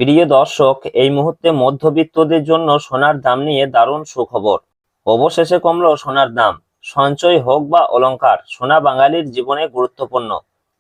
প্রিয় দর্শক, এই মুহূর্তে মধ্যবিত্তদের জন্য সোনার দাম নিয়ে দারুণ সুখবর। অবশেষে কমলো সোনার দাম। সঞ্চয় হোক বা অলংকার, সোনা বাঙালির জীবনে গুরুত্বপূর্ণ।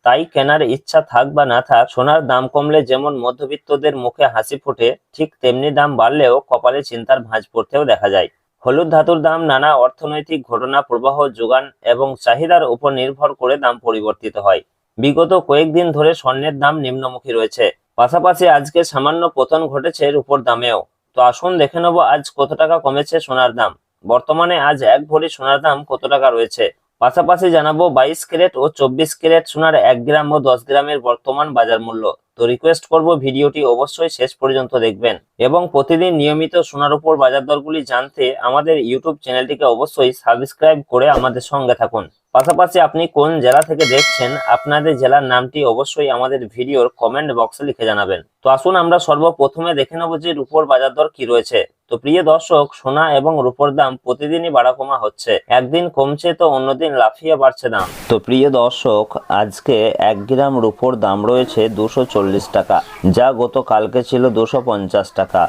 তাই কেনার ইচ্ছা থাক বা না থাক, সোনার দাম কমলে যেমন মধ্যবিত্তদের মুখে হাসি ফোটে, ঠিক তেমনি দাম বাড়লেও কপালে চিন্তার ভাঁজ পড়তেও দেখা যায়। হলুদ ধাতুর দাম নানা অর্থনৈতিক ঘটনা, প্রবাহ, যোগান এবং চাহিদার উপর নির্ভর করে দাম পরিবর্তিত হয়। বিগত কয়েকদিন ধরে স্বর্ণের দাম নিম্নমুখী রয়েছে। পাশাপাশি আজকে সামান্য পতন ঘটেছে রূপোর দামেও। তো আসুন দেখে নেব আজ কত টাকা কমেছে সোনার দাম। বর্তমানে আজ এক ভরি সোনার দাম কত টাকা রয়েছে। পাশাপাশি জানাবো 22 ক্যারেট ও 24 ক্যারেট সোনার 1 গ্রাম ও 10 গ্রামের বর্তমান বাজার মূল্য। তো রিকোয়েস্ট করব ভিডিওটি অবশ্যই শেষ পর্যন্ত দেখবেন এবং প্রতিদিন নিয়মিত সোনার উপর বাজার দরগুলি জানতে আমাদের ইউটিউব চ্যানেলটিকে অবশ্যই সাবস্ক্রাইব করে আমাদের সঙ্গে থাকুন। পাশাপাশি আপনি কোন জেলা থেকে দেখছেন, আপনাদের জেলার নামটি অবশ্যই আমাদের ভিডিওর কমেন্ট বক্সে লিখে জানাবেন। তো আসুন আমরা সর্বপ্রথমে দেখে নেব যে রূপোর বাজার দর কি রয়েছে। তো প্রিয় দর্শক, সোনা এবং রূপোর দাম প্রতিদিনই বাড়া কমা হচ্ছে। একদিন কমছে তো অন্যদিন লাফিয়ে বাড়ছে দাম। তো প্রিয় দর্শক, আজকে 1 গ্রাম রূপোর দাম রয়েছে 240 টাকা, যা গতকালকে ছিল 250 টাকা।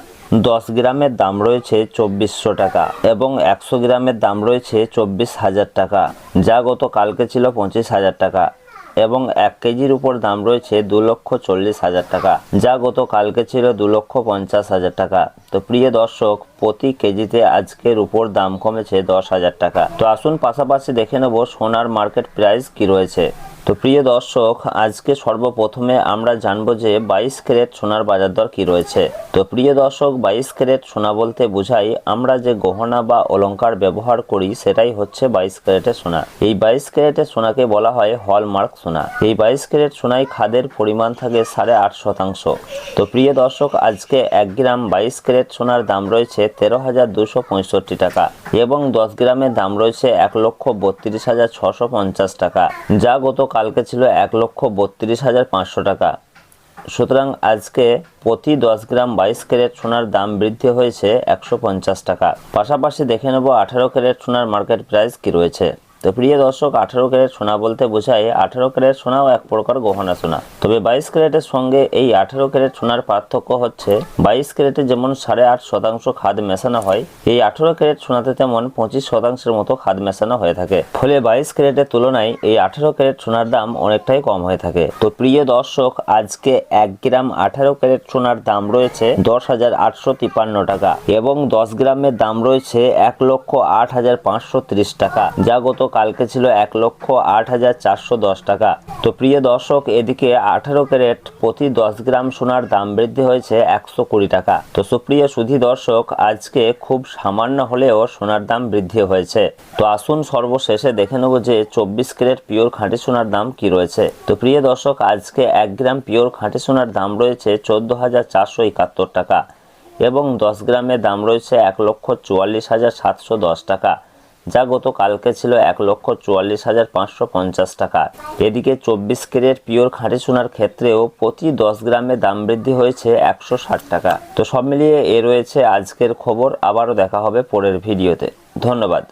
10 গ্রামের দাম রয়েছে 2400 টাকা এবং 100 গ্রামের দাম রয়েছে 24,000 টাকা, যা গতকালকে ছিল 25,000 টাকা এবং 1 কেজির উপর দাম রয়েছে 2,40,000 টাকা, যা গতকালকে ছিল 2,50,000 টাকা। তো প্রিয় দর্শক, প্রতি কেজিতে আজকের উপর দাম কমেছে 10,000 টাকা। তো আসুন পাশাপাশি দেখে নেব সোনার মার্কেট প্রাইস কি রয়েছে। তো প্রিয় দর্শক, আজকে সর্বপ্রথমে আমরা জানবো যে 22 ক্যারেট সোনার বাজার দর কি রয়েছে। তো প্রিয় দর্শক, 22 ক্যারেট সোনা বলতে বোঝাই আমরা যে গহনা বা অলংকার ব্যবহার করি সেটাই হচ্ছে 22 ক্যারেটের সোনা। এই 22 ক্যারেটের সোনাকে বলা হয় হলমার্ক সোনা। এই 22 ক্যারেট সোনায় খাদের পরিমাণ থাকে 8.5%। তো প্রিয় দর্শক, আজকে 1 গ্রাম 22 ক্যারেট সোনার দাম রয়েছে 13,265 টাকা এবং 10 গ্রামের দাম রয়েছে 1,32,650 টাকা, যা গতকালকে ছিল 1,32,500 টাকা। সুতরাং আজকে প্রতি 10 গ্রাম 22 ক্যারেট সোনার দাম বৃদ্ধি হয়েছে 150 টাকা। পাশাপাশি দেখে নেব 18 ক্যারেট সোনার মার্কেট প্রাইস কি রয়েছে। তো প্রিয় দর্শক, 18 ক্যারেট সোনা বলতে বোঝায় 18 ক্যারেট সোনাও এক প্রকার গহনা সোনা। তবে 22 ক্যারেটের সঙ্গে এই 18 ক্যারেট সোনার পার্থক্য হচ্ছে 22 ক্যারেটে যেমন 8.5% খাদ মেশানো হয়, এই 18 ক্যারেট সোনাতে তেমন 25% মতো খাদ মেশানো হয়ে থাকে। ফলে 22 ক্যারেটের তুলনায় এই 18 ক্যারেট সোনার দাম অনেকটাই কম হয়ে থাকে। তো প্রিয় দর্শক, আজকে 1 গ্রাম 18 ক্যারেট সোনার দাম রয়েছে 10,853 টাকা এবং 10 গ্রামের দাম রয়েছে 1,08,530 টাকা, যা কালকে ছিল 1,08,410 টাকা। তো প্রিয় দর্শক, এদিকে 18 ক্যারেট প্রতি 10 গ্রাম সোনার দাম বৃদ্ধি হয়েছে 120 টাকা। তো সুপ্রিয় সুধী দর্শক, আজকে খুব সামান্য হলেও সোনার দাম বৃদ্ধি হয়েছে। তো আসুন সর্বশেষে দেখে নেব যে 24 ক্যারেট পিওর খাঁটি সোনার দাম কি রয়েছে। তো প্রিয় দর্শক, আজকে 1 গ্রাম পিওর খাঁটি সোনার দাম রয়েছে 14,471 টাকা এবং 10 গ্রামের দাম রয়েছে 1,44,710 টাকা, যা গতকালকে ছিল 1,44,550 টাকা। এদিকে 24 ক্যারেট পিওর খাঁটি সোনার ক্ষেত্রেও প্রতি 10 গ্রামে দাম বৃদ্ধি হয়েছে 160 টাকা। তো সব মিলিয়ে এ রয়েছে আজকের খবর। আবারও দেখা হবে পরের ভিডিওতে। ধন্যবাদ।